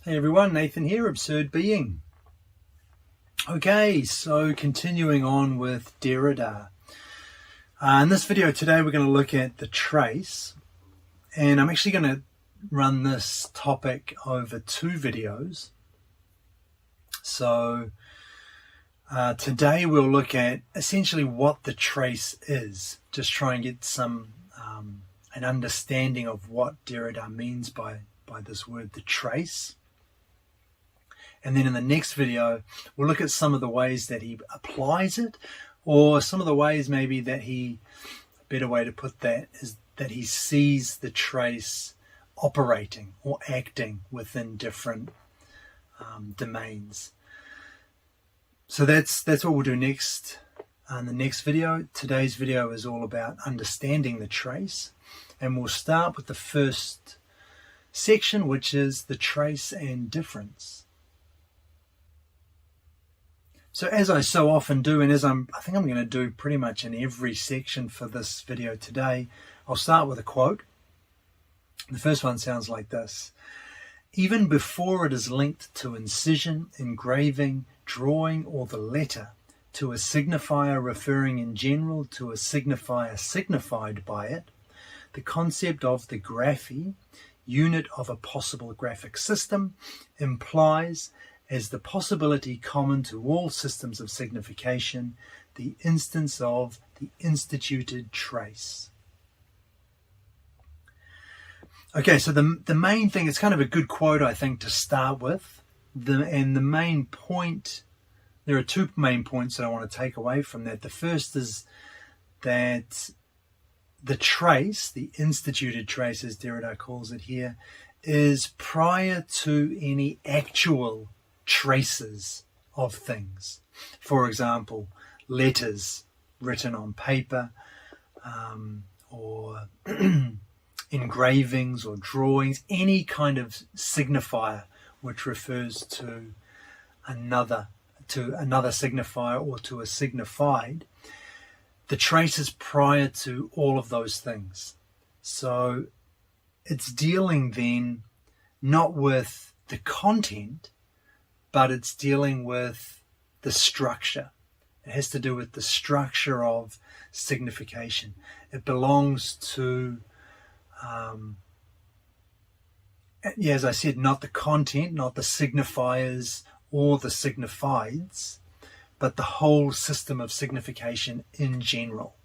Hey everyone, Nathan here, Absurd Being. Okay, so continuing on with Derrida. In this video today we're going to look at the trace, and I'm actually going to run this topic over two videos. So today we'll look at essentially what the trace is, just try and get some an understanding of what Derrida means by this word, the trace. And then in the next video, we'll look at some of the ways that he applies it, or some of the ways maybe that a better way to put that is that he sees the trace operating or acting within different domains. So that's what we'll do next in the next video. Today's video is all about understanding the trace, and we'll start with the first section, which is the trace and difference. So as I so often do, and as I think I'm going to do pretty much in every section for this video today, I'll start with a quote. The first one sounds like this: "Even before it is linked to incision, engraving, drawing, or the letter, to a signifier referring in general to a signifier signified by it, the concept of the graphy, unit of a possible graphic system, implies, as the possibility common to all systems of signification, the instance of the instituted trace." Okay, so the main thing, it's kind of a good quote, I think, to start with. And the main point, there are two main points that I want to take away from that. The first is that the trace, the instituted trace, as Derrida calls it here, is prior to any actual traces of things. For example, letters written on paper, or engravings or drawings, any kind of signifier which refers to another signifier or to a signified. The trace is prior to all of those things. So it's dealing then not with the content, but it's dealing with the structure. It has to do with the structure of signification. It belongs to, as I said, not the content, not the signifiers or the signifieds, but the whole system of signification in general.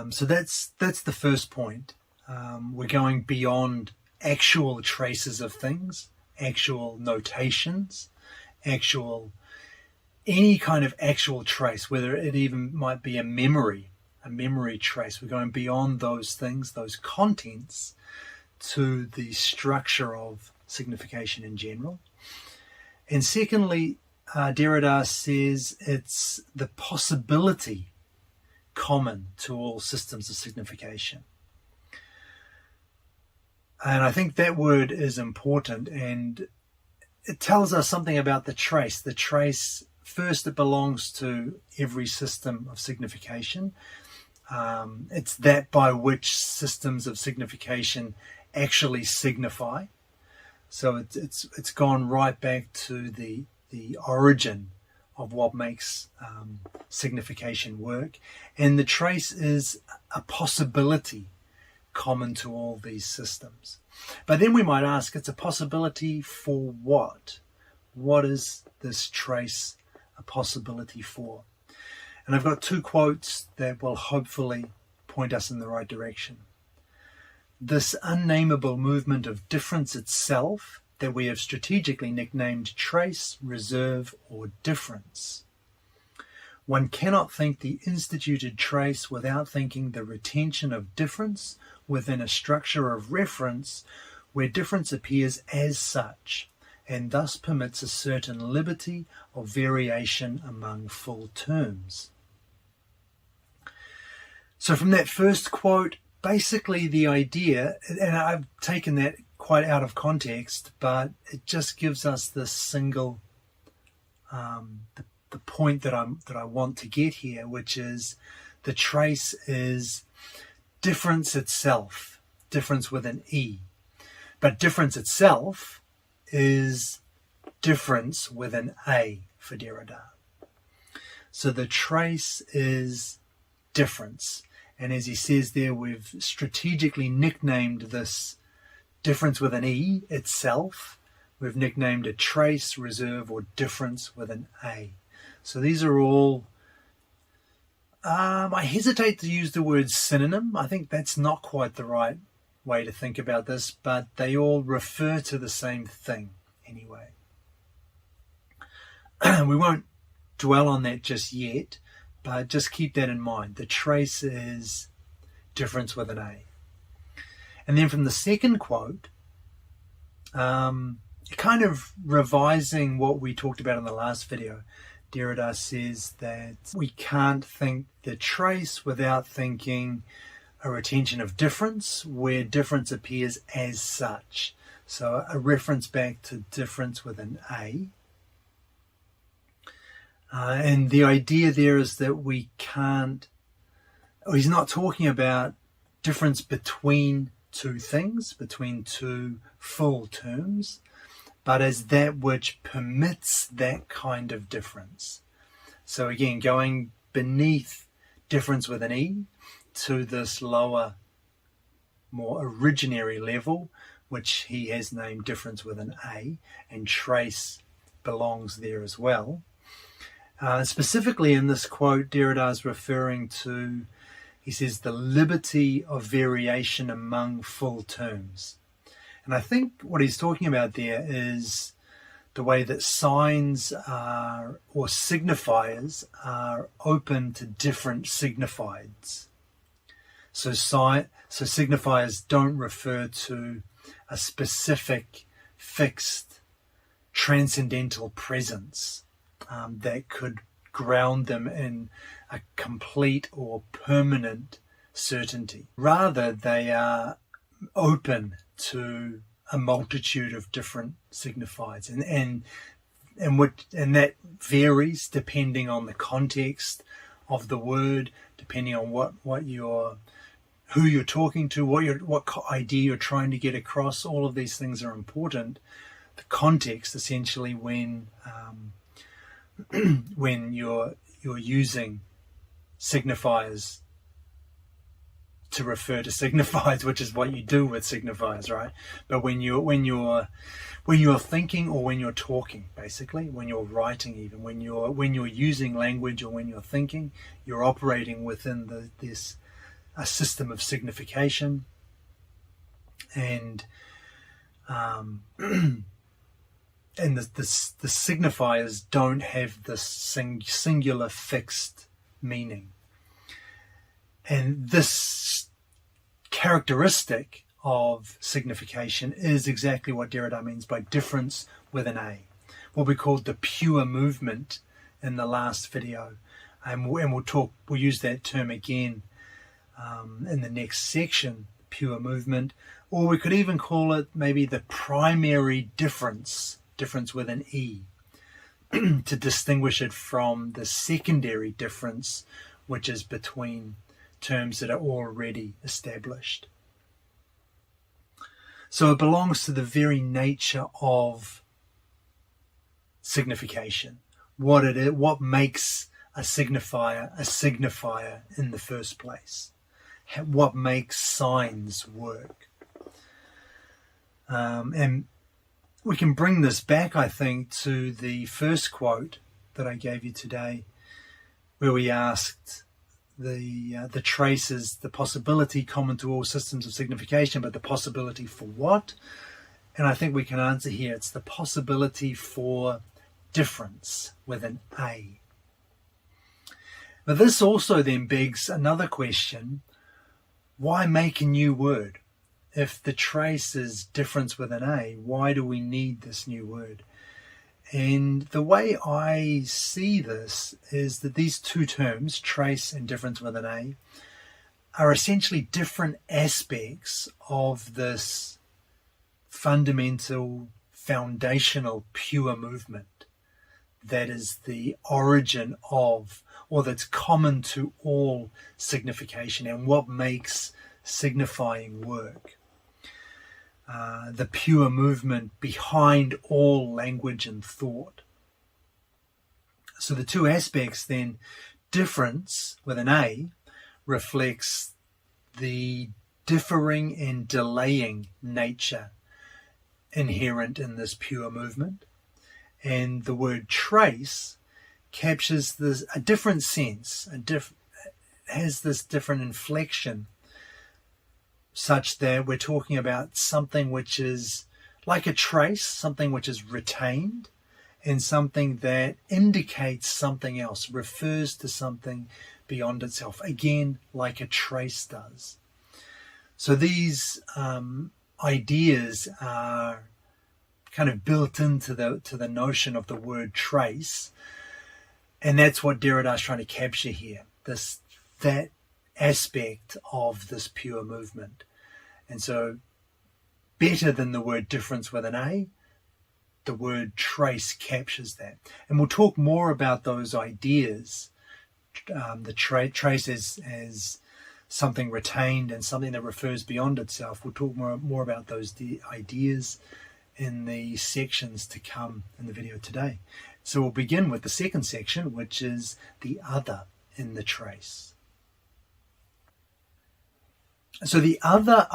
So that's the first point. We're going beyond actual traces of things, actual notations, any kind of actual trace, whether it even might be a memory trace. We're going beyond those things, those contents, to the structure of signification in general. And secondly, Derrida says it's the possibility common to all systems of signification. And I think that word is important, and it tells us something about the trace. The trace, first, it belongs to every system of signification. It's that by which systems of signification actually signify. So it's gone right back to the origin of what makes signification work. And the trace is a possibility common to all these systems. But then we might ask, it's a possibility for what? What is this trace a possibility for? And I've got two quotes that will hopefully point us in the right direction. "This unnameable movement of difference itself, that we have strategically nicknamed trace, reserve, or difference. One cannot think the instituted trace without thinking the retention of difference within a structure of reference where difference appears as such, and thus permits a certain liberty of variation among full terms." So from that first quote, basically the idea, and I've taken that quite out of context, but it just gives us this single, the point that I want to get here, which is the trace is difference itself, difference with an E. But difference itself is difference with an A for Derrida. So the trace is difference. And as he says there, we've strategically nicknamed this difference with an E itself. We've nicknamed it trace, reserve, or difference with an A. So these are all, I hesitate to use the word synonym. I think that's not quite the right way to think about this, but they all refer to the same thing anyway. We won't dwell on that just yet, but just keep that in mind. The trace is difference with an A. And then from the second quote, kind of revising what we talked about in the last video, Derrida says that we can't think the trace without thinking a retention of difference, where difference appears as such. So a reference back to difference with an A. And the idea there is that we can't, he's not talking about difference between two things, between two full terms, but as that which permits that kind of difference. So again, going beneath difference with an E to this lower, more originary level, which he has named difference with an A, and trace belongs there as well. Specifically in this quote, Derrida is referring to, he says, the liberty of variation among full terms. And I think what he's talking about there is the way that signs are, or signifiers are open to different signifieds. So signifiers don't refer to a specific, fixed, transcendental presence that could ground them in a complete or permanent certainty. Rather, they are open to a multitude of different signifieds, and that varies depending on the context of the word, depending on who you're talking to, what idea you're trying to get across. All of these things are important. The context, essentially, when you're using signifiers to refer to signifiers, which is what you do with signifiers, right? But when you're thinking, or when you're talking, basically, when you're writing, even when you're using language, or when you're thinking, you're operating within a system of signification, and the signifiers don't have this singular fixed meaning. And this characteristic of signification is exactly what Derrida means by difference with an A, what we called the pure movement in the last video. And we'll use that term again in the next section, pure movement, or we could even call it maybe the primary difference with an E, to distinguish it from the secondary difference, which is between terms that are already established. So it belongs to the very nature of signification. What makes a signifier in the first place? What makes signs work? And we can bring this back, I think, to the first quote that I gave you today, where we asked the traces, the possibility common to all systems of signification, but the possibility for what? And I think we can answer here, it's the possibility for difference with an A. But this also then begs another question: why make a new word? If the trace is difference with an A, why do we need this new word? And the way I see this is that these two terms, trace and difference with an A, are essentially different aspects of this fundamental, foundational, pure movement that is the origin of, or that's common to all signification, and what makes signifying work. the pure movement behind all language and thought. So the two aspects then, difference with an A reflects the differing and delaying nature inherent in this pure movement. And the word trace captures this, a different sense, has this different inflection, such that we're talking about something which is like a trace, something which is retained, and something that indicates something else, refers to something beyond itself, again, like a trace does. So these ideas are kind of built into the notion of the word trace, and that's what Derrida is trying to capture here, that aspect of this pure movement. And so better than the word difference with an A, the word trace captures that. And we'll talk more about those ideas, the trace as something retained and something that refers beyond itself. We'll talk more about those ideas in the sections to come in the video today. So we'll begin with the second section, which is the other in the trace. So the other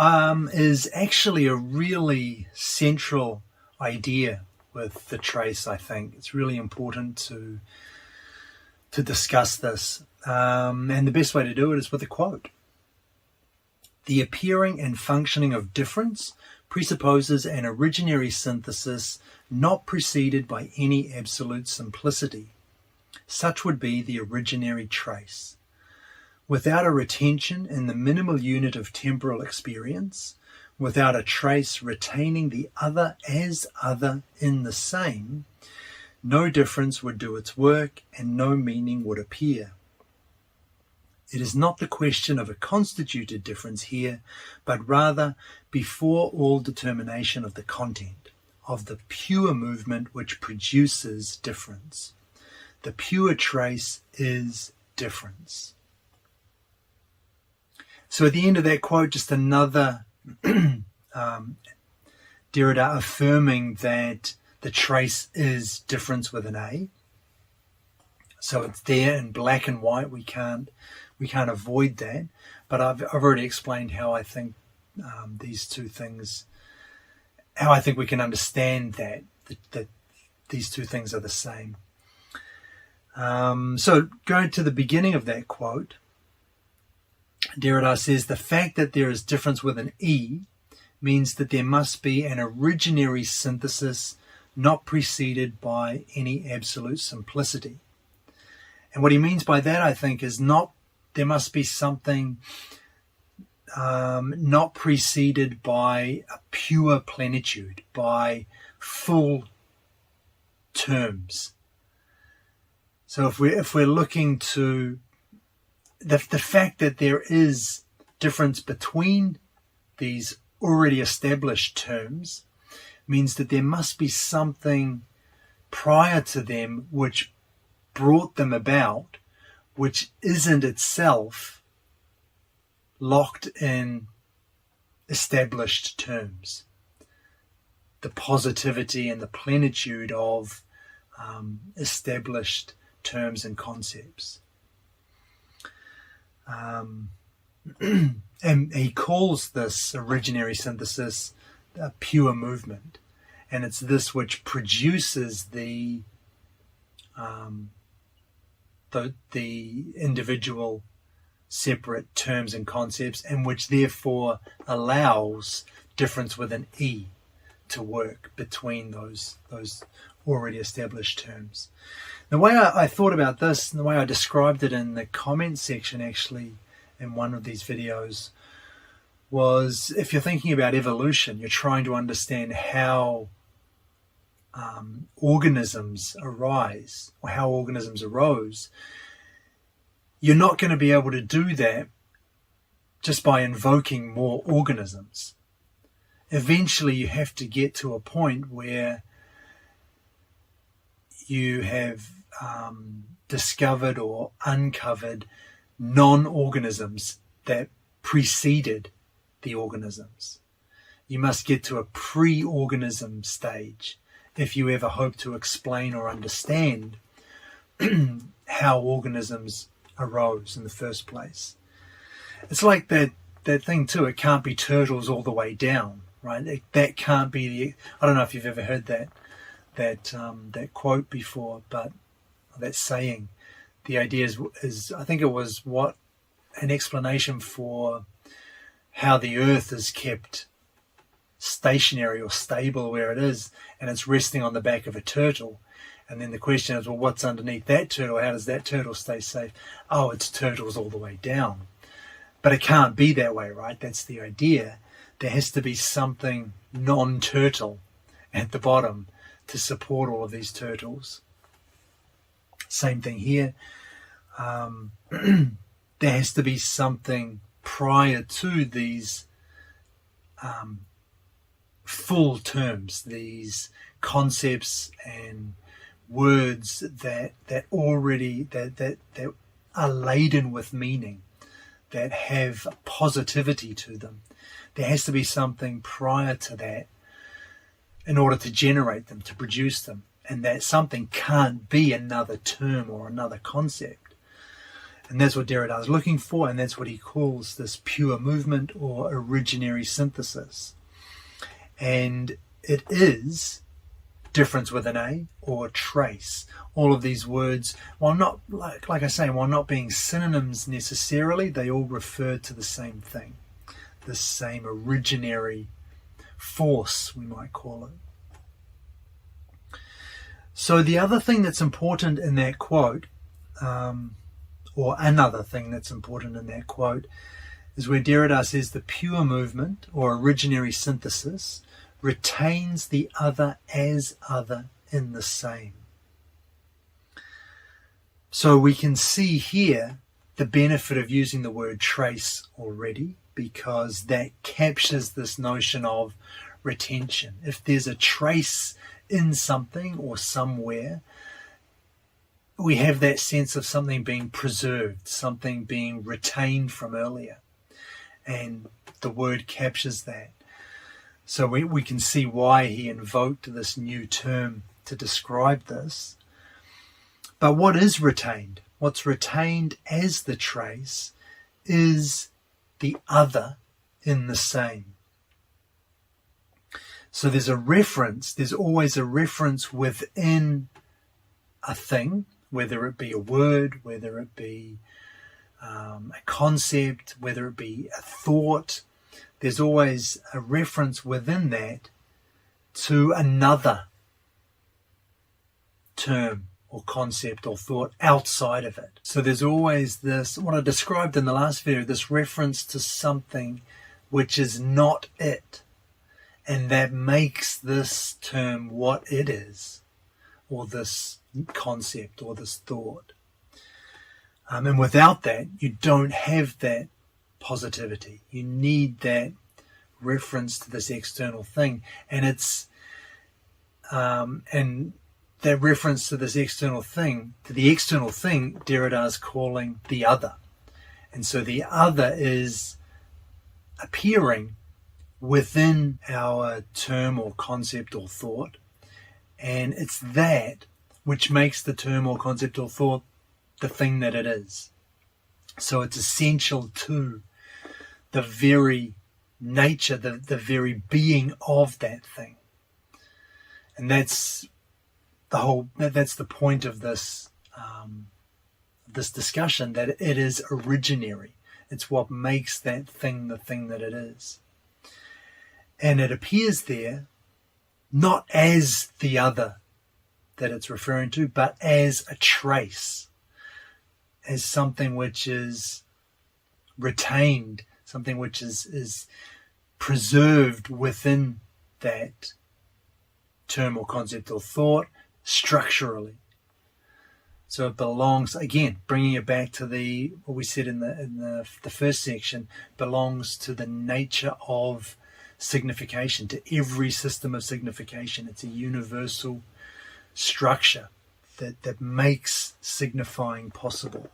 is actually a really central idea with the trace, I think. It's really important to discuss this. And the best way to do it is with a quote. The appearing and functioning of difference presupposes an originary synthesis not preceded by any absolute simplicity. Such would be the originary trace. Without a retention in the minimal unit of temporal experience, without a trace retaining the other as other in the same, no difference would do its work and no meaning would appear. It is not the question of a constituted difference here, but rather before all determination of the content, of the pure movement which produces difference. The pure trace is difference. So at the end of that quote, just another Derrida affirming that the trace is difference with an A. So it's there in black and white. We can't avoid that. But I've already explained how I think these two things, how I think we can understand that these two things are the same. So going to the beginning of that quote, Derrida says, the fact that there is difference with an E means that there must be an originary synthesis not preceded by any absolute simplicity. And what he means by that, I think, is not there must be something not preceded by a pure plenitude, by full terms. So if we're looking to the fact that there is difference between these already established terms means that there must be something prior to them which brought them about, which isn't itself locked in established terms. The positivity and the plenitude of established terms and concepts. And he calls this originary synthesis a pure movement, and it's this which produces the individual separate terms and concepts, and which therefore allows difference with an E to work between those already established terms. The way I thought about this, and the way I described it in the comment section actually in one of these videos, was if you're thinking about evolution, you're trying to understand how organisms arise, or how organisms arose, you're not going to be able to do that just by invoking more organisms. Eventually you have to get to a point where you have discovered or uncovered non-organisms that preceded the organisms. You must get to a pre-organism stage if you ever hope to explain or understand how organisms arose in the first place. It's like that thing too, it can't be turtles all the way down, right? That can't be the, I don't know if you've ever heard that quote before, but that saying. The idea is I think it was an explanation for how the earth is kept stationary or stable where it is, and it's resting on the back of a turtle. And then the question is, well, what's underneath that turtle? How does that turtle stay safe? Oh, it's turtles all the way down. But it can't be that way, right? That's the idea. There has to be something non-turtle at the bottom to support all of these turtles. Same thing here. There has to be something prior to these full terms, these concepts and words that are laden with meaning, that have positivity to them. There has to be something prior to that in order to generate them, to produce them. And that something can't be another term or another concept. And that's what Derrida is looking for, and that's what he calls this pure movement or originary synthesis. And it is difference with an A or trace. All of these words, while not, like I say, while not being synonyms necessarily, they all refer to the same thing, the same originary force, we might call it. So the other thing that's important in that quote, or another thing that's important in that quote, is where Derrida says the pure movement or originary synthesis retains the other as other in the same. So we can see here the benefit of using the word trace already, because that captures this notion of retention. If there's a trace in something or somewhere, we have that sense of something being preserved, something being retained from earlier. And the word captures that. So we can see why he invoked this new term to describe this. But what is retained? What's retained as the trace is the other in the same. So there's always a reference within a thing, whether it be a word, whether it be a concept, whether it be a thought. There's always a reference within that to another term or concept or thought outside of it. So there's always this, what I described in the last video, this reference to something which is not it. And that makes this term what it is, or this concept, or this thought. And without that, you don't have that positivity. You need that reference to this external thing. And it's and that reference to this external thing, to the external thing, Derrida is calling the other. And so the other is appearing within our term or concept or thought, and it's that which makes the term or concept or thought the thing that it is. So it's essential to the very nature, the very being of that thing. And that's the point of this this discussion, that it is originary. It's what makes that thing the thing that it is. And it appears there not as the other that it's referring to, but as a trace, as something which is retained, something which is preserved within that term or concept or thought structurally. So it belongs, again, bringing it back to what we said in the first section, belongs to the nature of signification, to every system of signification. It's a universal structure that makes signifying possible.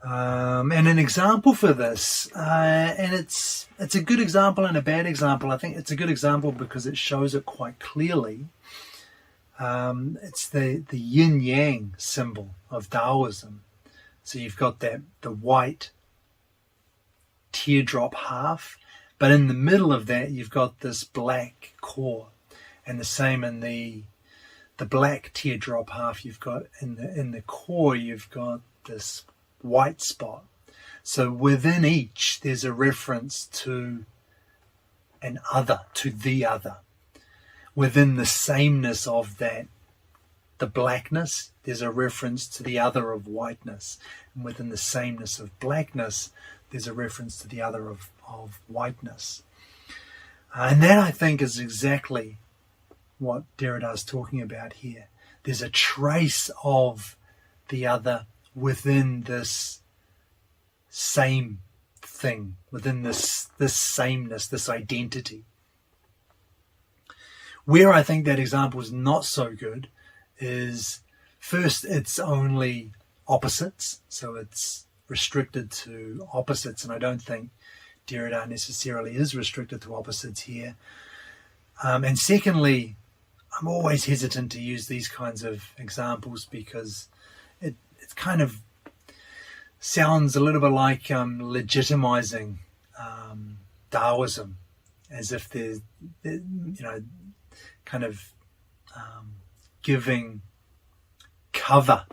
And an example for this, and it's a good example and a bad example. I think it's a good example because it shows it quite clearly. It's the yin-yang symbol of Taoism. So you've got the white teardrop half, but in the middle of that you've got this black core, and the same in the black teardrop half. You've got in the core you've got this white spot. So within each there's a reference to an other, to the other. Within the sameness of that, the blackness, there's a reference to the other of whiteness. And within the sameness of blackness, there's a reference to the other of whiteness. And that, I think, is exactly what Derrida is talking about here. There's a trace of the other within this same thing, within this sameness, this identity. Where I think that example is not so good is, first, it's only opposites, so it's restricted to opposites, and I don't think Derrida necessarily is restricted to opposites here. And secondly, I'm always hesitant to use these kinds of examples because it kind of sounds a little bit like legitimizing Taoism, as if there's, kind of giving cover,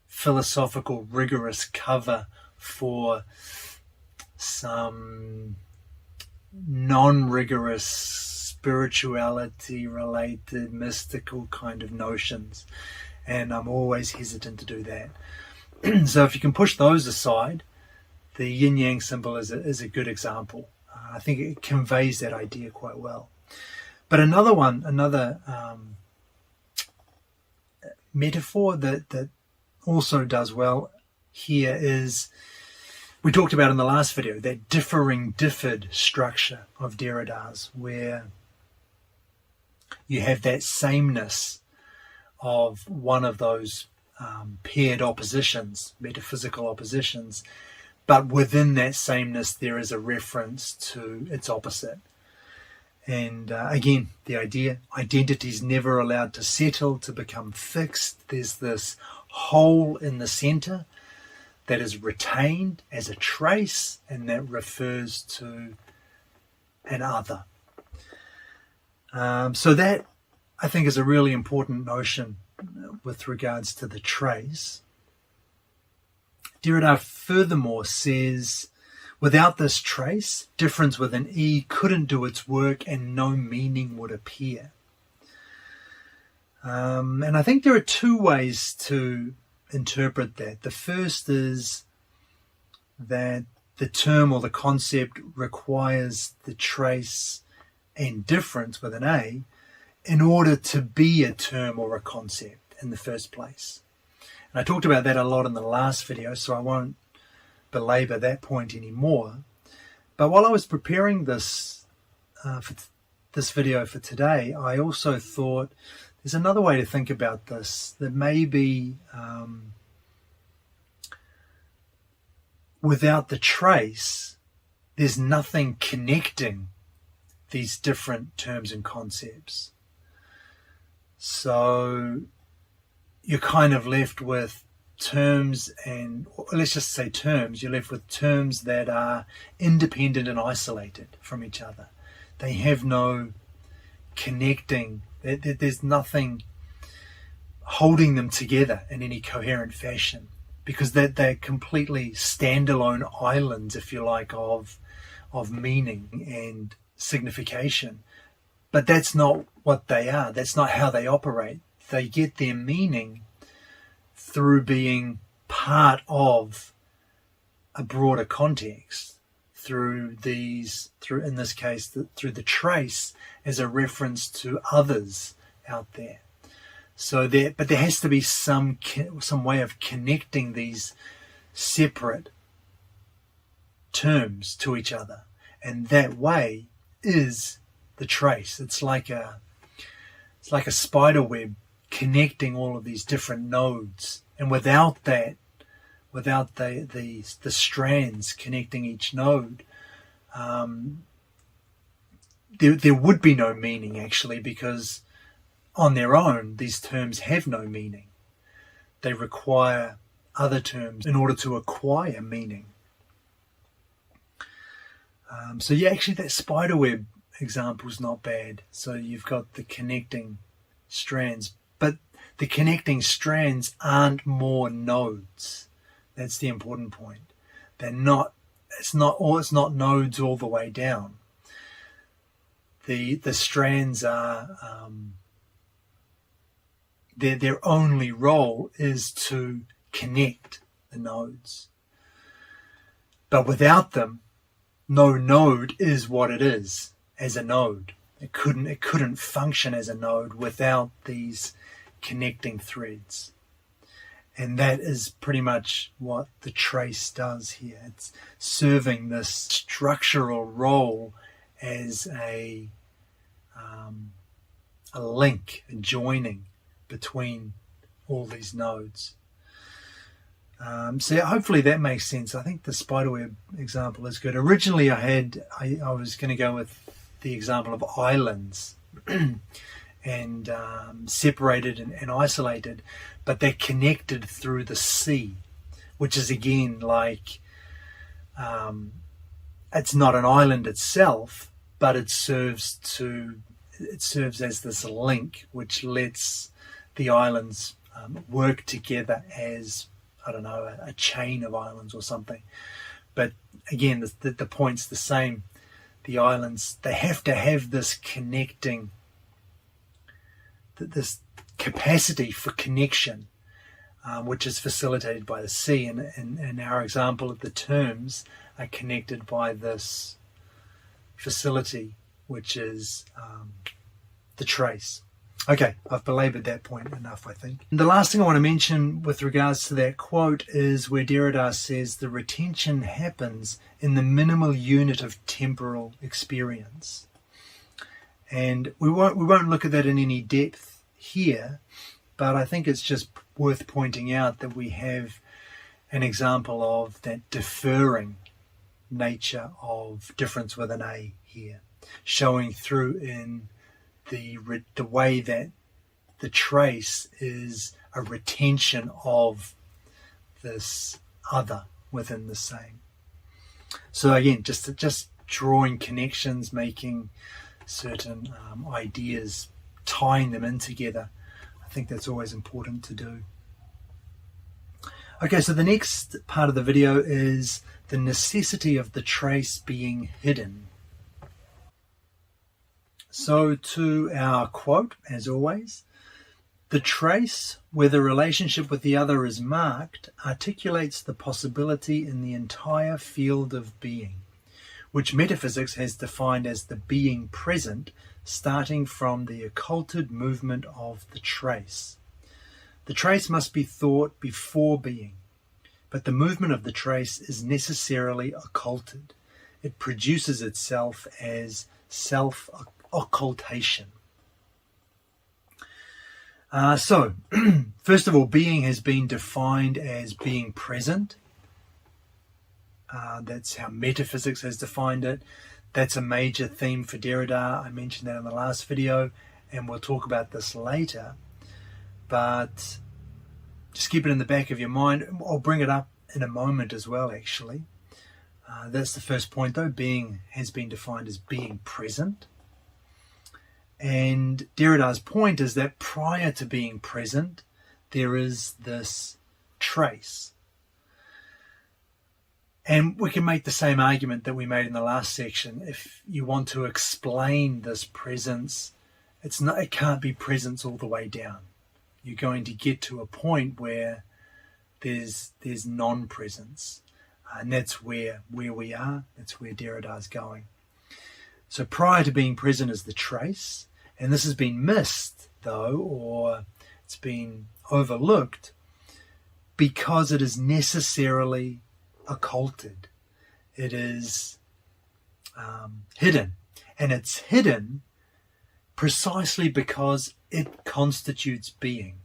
philosophical, rigorous cover for some non-rigorous spirituality related mystical kind of notions, and I'm always hesitant to do that. So if you can push those aside, the yin-yang symbol is a good example. I think it conveys that idea quite well. But another metaphor that also does well here is, we talked about in the last video, that differed structure of Derrida's, where you have that sameness of one of those paired oppositions, metaphysical oppositions, but within that sameness there is a reference to its opposite. And again, the idea, identity is never allowed to settle, to become fixed. There's this whole in the center that is retained as a trace, and that refers to an other. So that, I think, is a really important notion with regards to the trace. Derrida furthermore says, without this trace, difference with an E couldn't do its work and no meaning would appear. And I think there are two ways to interpret that. The first is that the term or the concept requires the trace and difference with an A in order to be a term or a concept in the first place. And I talked about that a lot in the last video, so I won't belabor that point anymore. But while I was preparing this for this video for today, I also thought there's another way to think about this, that maybe without the trace, there's nothing connecting these different terms and concepts. So you're kind of left with terms, and let's just say terms, you're left with terms that are independent and isolated from each other. They have no connecting, there's nothing holding them together in any coherent fashion, because they're completely standalone islands, if you like, of meaning and signification. But that's not what they are. That's not how they operate. They get their meaning through being part of a broader context, through in this case, through the trace as a reference to others out there. So but there has to be some way of connecting these separate terms to each other, and that way is the trace. It's like a spider web connecting all of these different nodes, and without without the strands connecting each node, there would be no meaning, actually, because on their own these terms have no meaning. They require other terms in order to acquire meaning. So yeah, actually that spiderweb example is not bad. So you've got the connecting strands, but the connecting strands aren't more nodes. That's the important point. They're not. It's not nodes all the way down. The strands are their only role is to connect the nodes. But without them, no node is what it is as a node. It couldn't function as a node without these connecting threads. And that is pretty much what the trace does here. It's serving this structural role as a link, a joining between all these nodes. So yeah, hopefully that makes sense. I think the spiderweb example is good. Originally I was going to go with the example of islands and separated and isolated, but they're connected through the sea, which is again like it's not an island itself, but it serves as this link which lets the islands work together as, I don't know, a chain of islands or something. But again, the point's the same. The islands, they have to have this connecting, this capacity for connection, which is facilitated by the sea. And in our example, the terms are connected by this facility, which is the trace. Okay, I've belabored that point enough, I think. And the last thing I want to mention with regards to that quote is where Derrida says the retention happens in the minimal unit of temporal experience. And we won't look at that in any depth here, but I think it's just worth pointing out that we have an example of that deferring nature of difference with an A here, showing through in the way that the trace is a retention of this other within the same. So again, just drawing connections, making certain ideas, tying them in together. I think that's always important to do. Okay, so the next part of the video is the necessity of the trace being hidden. So to our quote, as always, the trace, where the relationship with the other is marked, articulates the possibility in the entire field of being, which metaphysics has defined as the being present, starting from the occulted movement of the trace. The trace must be thought before being, but the movement of the trace is necessarily occulted. It produces itself as self-occultation. So, first of all, being has been defined as being present. That's how metaphysics has defined it. That's a major theme for Derrida. I mentioned that in the last video, and we'll talk about this later. But just keep it in the back of your mind. I'll bring it up in a moment as well, actually. That's the first point, though. Being has been defined as being present. And Derrida's point is that prior to being present, there is this trace. And we can make the same argument that we made in the last section. If you want to explain this presence, it can't be presence all the way down. You're going to get to a point where there's non-presence. And that's where we are. That's where Derrida's going. So prior to being present is the trace. And this has been missed, though, or it's been overlooked because it is necessarily occulted. It is hidden. And it's hidden precisely because it constitutes being.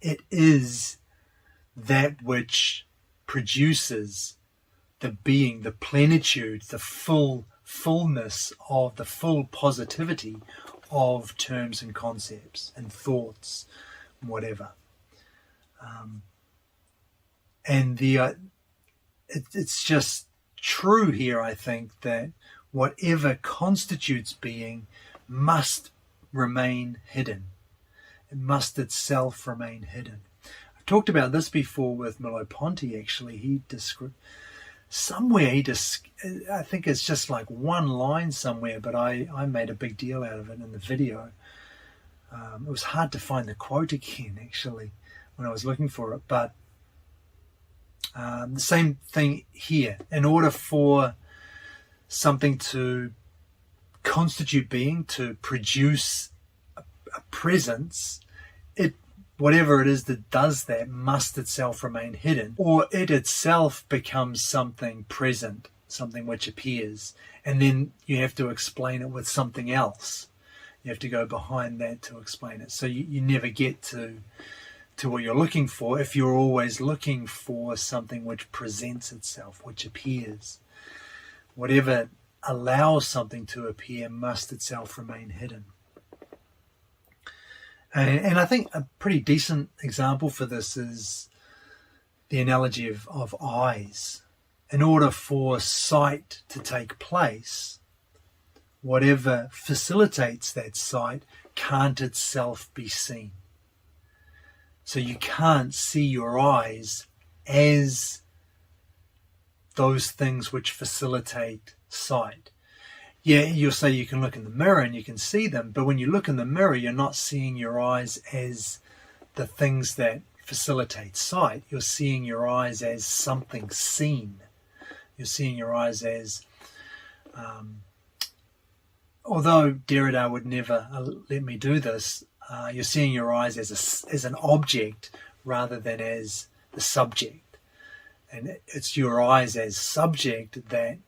It is that which produces the being, the plenitude, the fullness of the full positivity of terms and concepts and thoughts, whatever. And it's just true here, I think, that whatever constitutes being must remain hidden. It must itself remain hidden. I've talked about this before with Merleau-Ponty, actually. He described somewhere, I think it's just like one line somewhere, but I made a big deal out of it in the video. It was hard to find the quote again, actually, when I was looking for it. But the same thing here. In order for something to constitute being, to produce a presence, whatever it is that does that must itself remain hidden, or it itself becomes something present, something which appears, and then you have to explain it with something else. You have to go behind that to explain it. So you never get to what you're looking for if you're always looking for something which presents itself, which appears. Whatever allows something to appear must itself remain hidden. And I think a pretty decent example for this is the analogy of eyes. In order for sight to take place, whatever facilitates that sight can't itself be seen. So you can't see your eyes as those things which facilitate sight. Yeah, you'll say you can look in the mirror and you can see them, but when you look in the mirror, you're not seeing your eyes as the things that facilitate sight. You're seeing your eyes as something seen. You're seeing your eyes as, although Derrida would never let me do this, you're seeing your eyes as an object rather than as the subject. And it's your eyes as subject that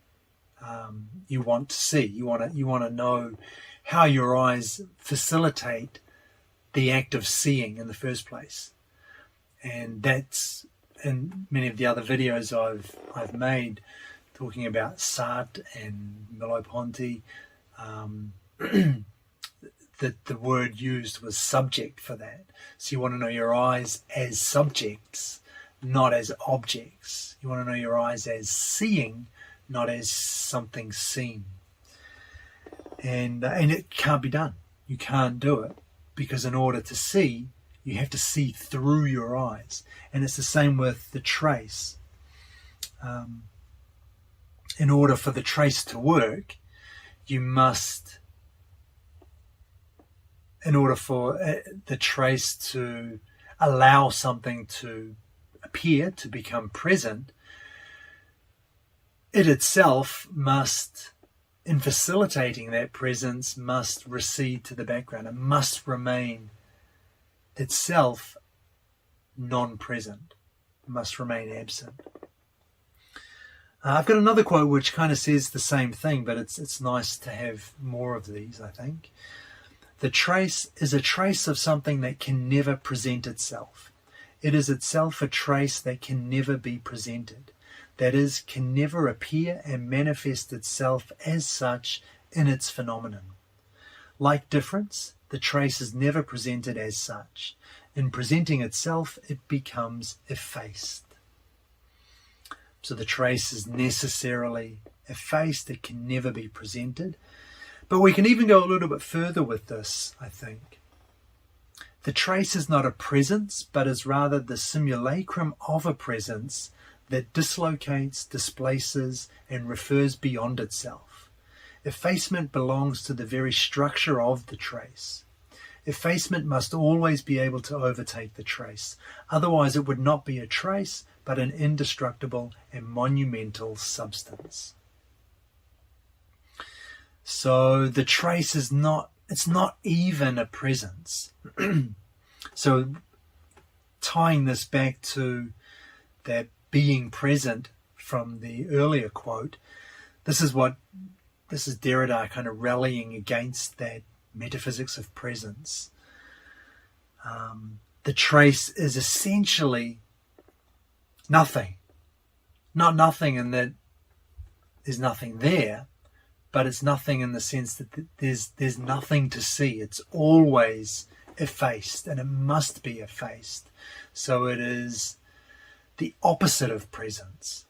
you want to see. You want to know how your eyes facilitate the act of seeing in the first place. And that's in many of the other videos I've made talking about Sartre and Merleau-Ponty. The word used was subject for that. So you want to know your eyes as subjects, not as objects. You want to know your eyes as seeing, not as something seen. And it can't be done. You can't do it, because in order to see, you have to see through your eyes. And it's the same with the trace. In order for the trace to work, you must, in order for the trace to allow something to appear, to become present, it itself must, in facilitating that presence, must recede to the background. It must remain itself non-present. It must remain absent. I've got another quote which kind of says the same thing, but it's nice to have more of these, I think. The trace is a trace of something that can never present itself. It is itself a trace that can never be presented. That is, can never appear and manifest itself as such in its phenomenon. Like difference, the trace is never presented as such. In presenting itself, it becomes effaced. So the trace is necessarily effaced. It can never be presented. But we can even go a little bit further with this, I think. The trace is not a presence, but is rather the simulacrum of a presence that dislocates, displaces, and refers beyond itself. Effacement belongs to the very structure of the trace. Effacement must always be able to overtake the trace. Otherwise it would not be a trace, but an indestructible and monumental substance. So the trace is not, it's not even a presence. So tying this back to that being present from the earlier quote, this is Derrida kind of rallying against that metaphysics of presence. The trace is essentially nothing. Not nothing in that there's nothing there, but it's nothing in the sense that there's nothing to see. It's always effaced, and it must be effaced. So it is the opposite of presence,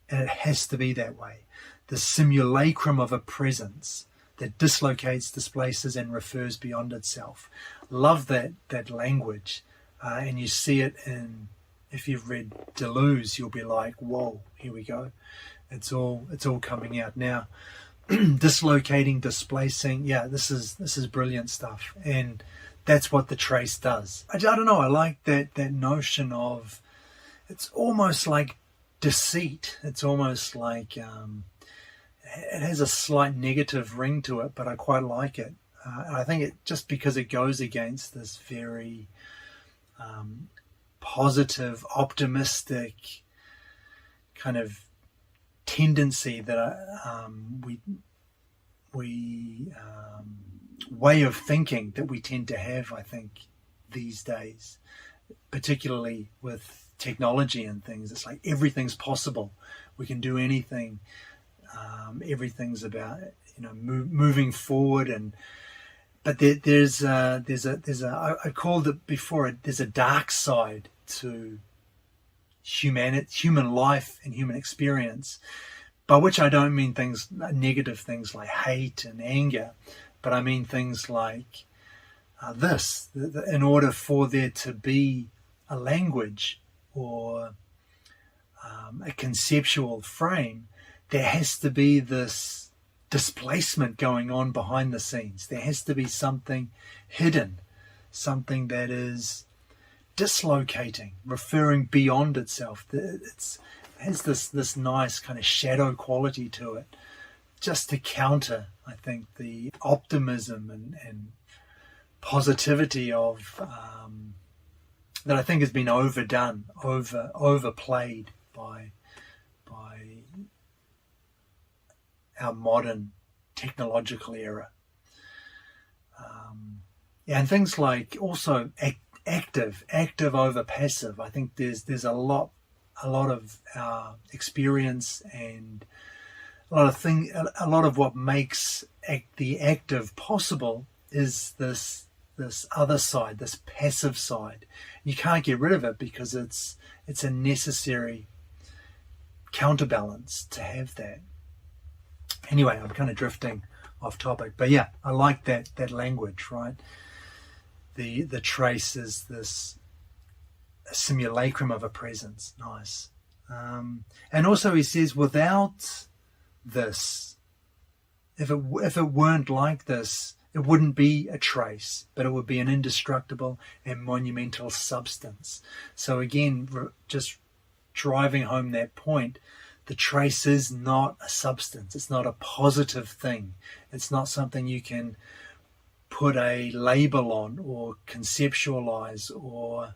and it has to be that way. The simulacrum of a presence that dislocates, displaces, and refers beyond itself. Love that language, and you see it in. If you've read Deleuze, you'll be like, "Whoa, here we go." It's all coming out now. Dislocating, displacing. Yeah, this is brilliant stuff, and that's what the trace does. I don't know. I like that notion of. It's almost like deceit. It's almost like it has a slight negative ring to it, but I quite like it. I think it just because it goes against this very positive, optimistic kind of tendency that we way of thinking that we tend to have, I think, these days, particularly with technology and things. It's like everything's possible. We can do anything. Everything's about moving forward, but there's I called it before. There's a dark side to human life and human experience, by which I don't mean negative things like hate and anger, but I mean things like this. In order for there to be a language or a conceptual frame, there has to be this displacement going on behind the scenes. There has to be something hidden, something that is dislocating, referring beyond itself. It has this nice kind of shadow quality to it, just to counter, I think, the optimism and positivity of that I think has been overdone, overplayed by our modern technological era. And things like also active over passive. I think there's a lot of our experience and a lot of what makes the active possible is this other side, this passive side. You can't get rid of it because it's a necessary counterbalance to have that. Anyway, I'm kind of drifting off topic, but yeah, I like that language, right? The trace is this simulacrum of a presence. Nice. And also he says, without this, if it weren't like this, it wouldn't be a trace, but it would be an indestructible and monumental substance. So again, just driving home that point, the trace is not a substance. It's not a positive thing. It's not something you can put a label on or conceptualize or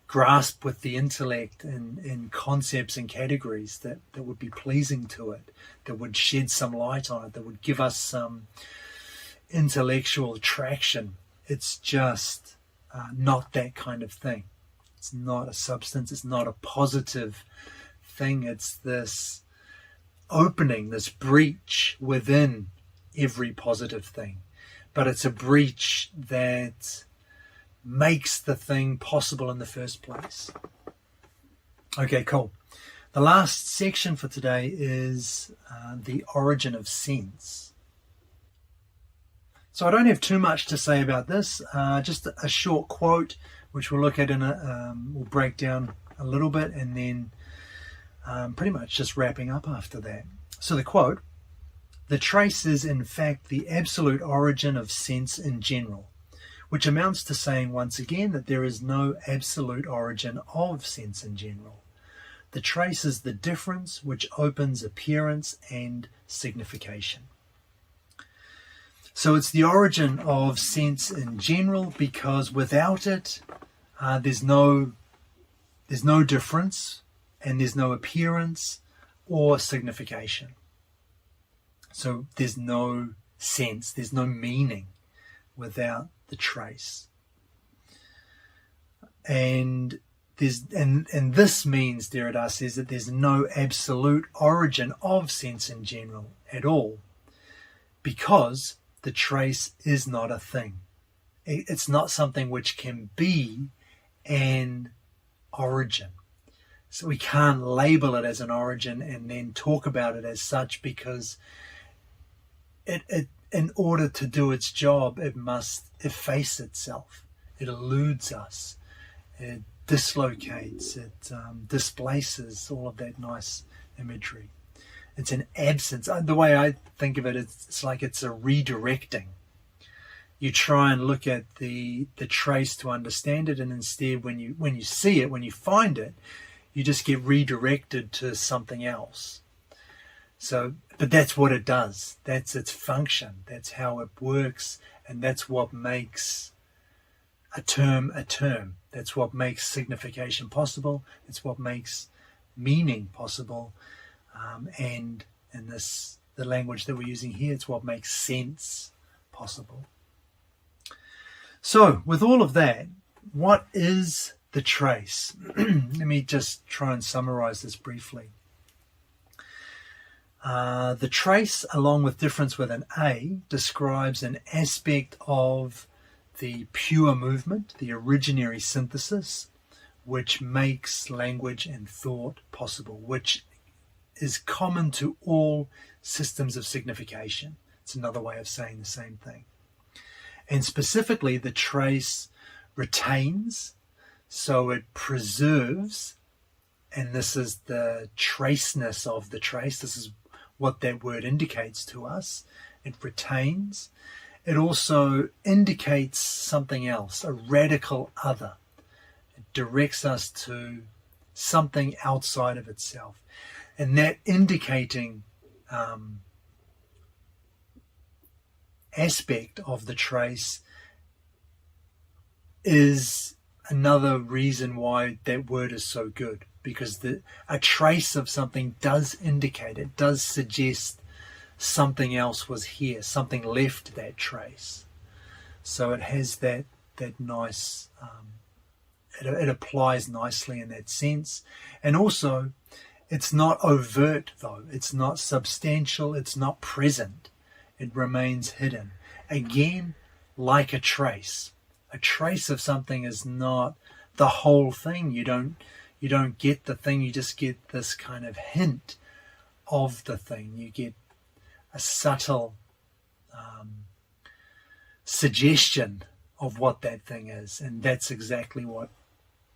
grasp with the intellect in concepts and categories that would be pleasing to it, that would shed some light on it, that would give us some intellectual traction. It's just not that kind of thing. It's not a substance. It's not a positive thing. It's this opening, this breach within every positive thing. But it's a breach that makes the thing possible in the first place. Okay, cool. The last section for today is the origin of sense. So I don't have too much to say about this. Just a short quote, which we'll look at we'll break down a little bit, and then pretty much just wrapping up after that. So the quote: "The trace is in fact the absolute origin of sense in general, which amounts to saying once again that there is no absolute origin of sense in general. The trace is the difference which opens appearance and signification." So it's the origin of sense in general, because without it, there's no difference, and there's no appearance or signification. So there's no sense, there's no meaning without the trace. And and this means, Derrida says, that there's no absolute origin of sense in general at all, because the trace is not a thing. It's not something which can be an origin. So we can't label it as an origin and then talk about it as such, because it in order to do its job, it must efface itself. It eludes us. It dislocates. It displaces, all of that nice imagery. It's an absence. The way I think of it, it's like it's a redirecting. You try and look at the trace to understand it, and instead when you see it, when you find it, you just get redirected to something else. So, but that's what it does. That's its function. That's how it works, and that's what makes a term a term. That's what makes signification possible. It's what makes meaning possible. And in the language that we're using here, it's what makes sense possible. So, with all of that, what is the trace? Let me just try and summarize this briefly. The trace, along with difference with an A, describes an aspect of the pure movement, the originary synthesis, which makes language and thought possible, which is common to all systems of signification. It's another way of saying the same thing. And specifically, the trace retains, so it preserves, and this is the traceness of the trace. This is what that word indicates to us. It retains. It also indicates something else, a radical other. It directs us to something outside of itself. And that indicating aspect of the trace is another reason why that word is so good, because a trace of something does indicate, it does suggest something else was here, something left that trace. So it has that nice, it applies nicely in that sense. And also, it's not overt though, it's not substantial, it's not present. It remains hidden. Again, like a trace. A trace of something is not the whole thing. You don't get the thing, you just get this kind of hint of the thing. You get a subtle suggestion of what that thing is. And that's exactly what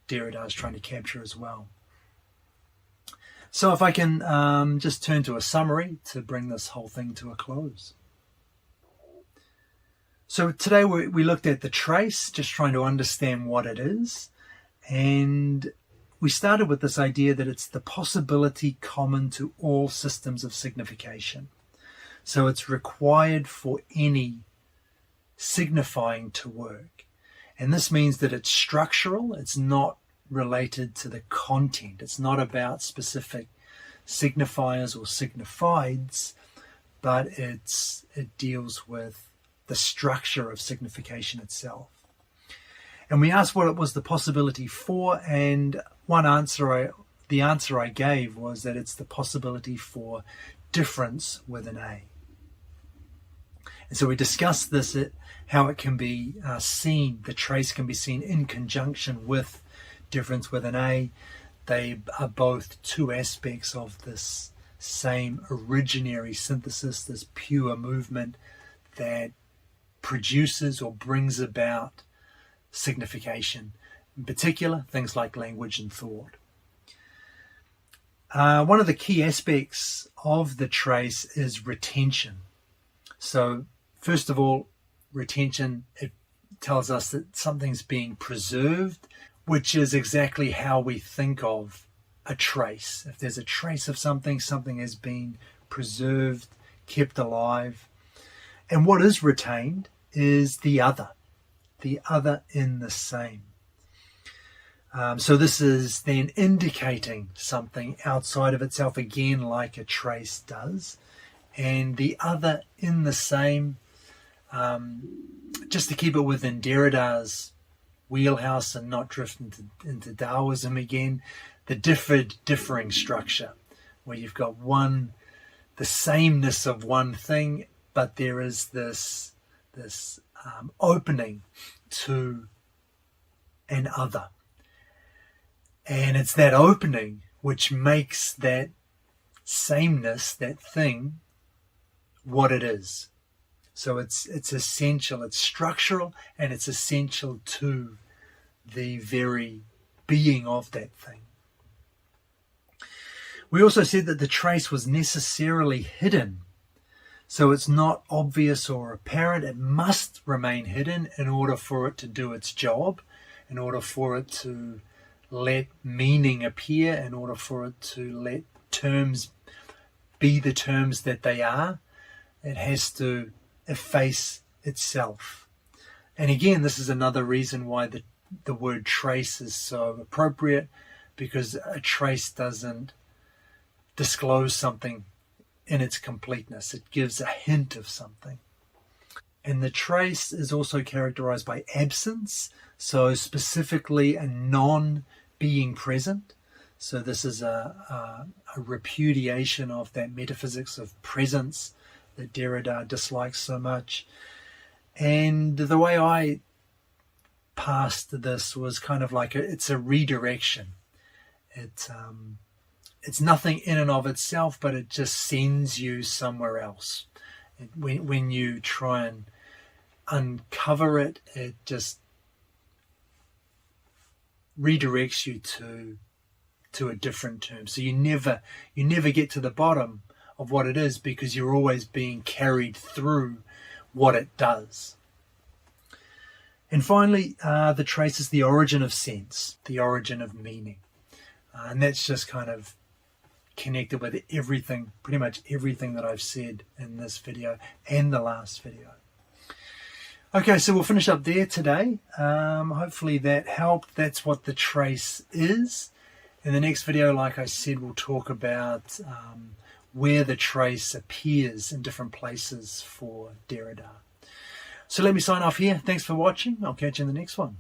Derrida is trying to capture as well. So if I can just turn to a summary to bring this whole thing to a close. So today we looked at the trace, just trying to understand what it is. And we started with this idea that it's the possibility common to all systems of signification. So it's required for any signifying to work. And this means that it's structural, it's not related to the content. It's not about specific signifiers or signifieds, but it deals with the structure of signification itself. And we asked what it was the possibility for, and the answer I gave was that it's the possibility for difference with an A. And so we discussed this, how it can be seen, the trace can be seen in conjunction with difference with an A. They are both two aspects of this same originary synthesis, this pure movement that produces or brings about signification, in particular things like language and thought. One of the key aspects of the trace is retention. So first of all, retention, it tells us that something's being preserved, which is exactly how we think of a trace. If there's a trace of something, something has been preserved, kept alive. And what is retained is the other in the same. So this is then indicating something outside of itself, again, like a trace does. And the other in the same, just to keep it within Derrida's wheelhouse and not drift into Taoism again, the differing structure, where you've got the sameness of one thing, but there is this opening to an other. And it's that opening which makes that sameness, that thing, what it is. So it's essential, it's structural, and it's essential to the very being of that thing. We also said that the trace was necessarily hidden. So it's not obvious or apparent. It must remain hidden in order for it to do its job, in order for it to let meaning appear, in order for it to let terms be the terms that they are. It has to efface itself. And again, this is another reason why the word trace is so appropriate, because a trace doesn't disclose something in its completeness. It gives a hint of something. And the trace is also characterized by absence, so specifically a non-being present. So this is a repudiation of that metaphysics of presence that Derrida dislikes so much. And the way I passed this was kind of like it's a redirection. It's nothing in and of itself, but it just sends you somewhere else. When you try and uncover it, it just redirects you to a different term. So you never get to the bottom of what it is, because you're always being carried through what it does. And finally, the trace is the origin of sense, the origin of meaning. And that's just kind of connected with everything, pretty much everything that I've said in this video and the last video. Okay, so we'll finish up there today. Hopefully that helped. That's what the trace is. In the next video, like I said, we'll talk about where the trace appears in different places for Derrida. So let me sign off here. Thanks for watching. I'll catch you in the next one.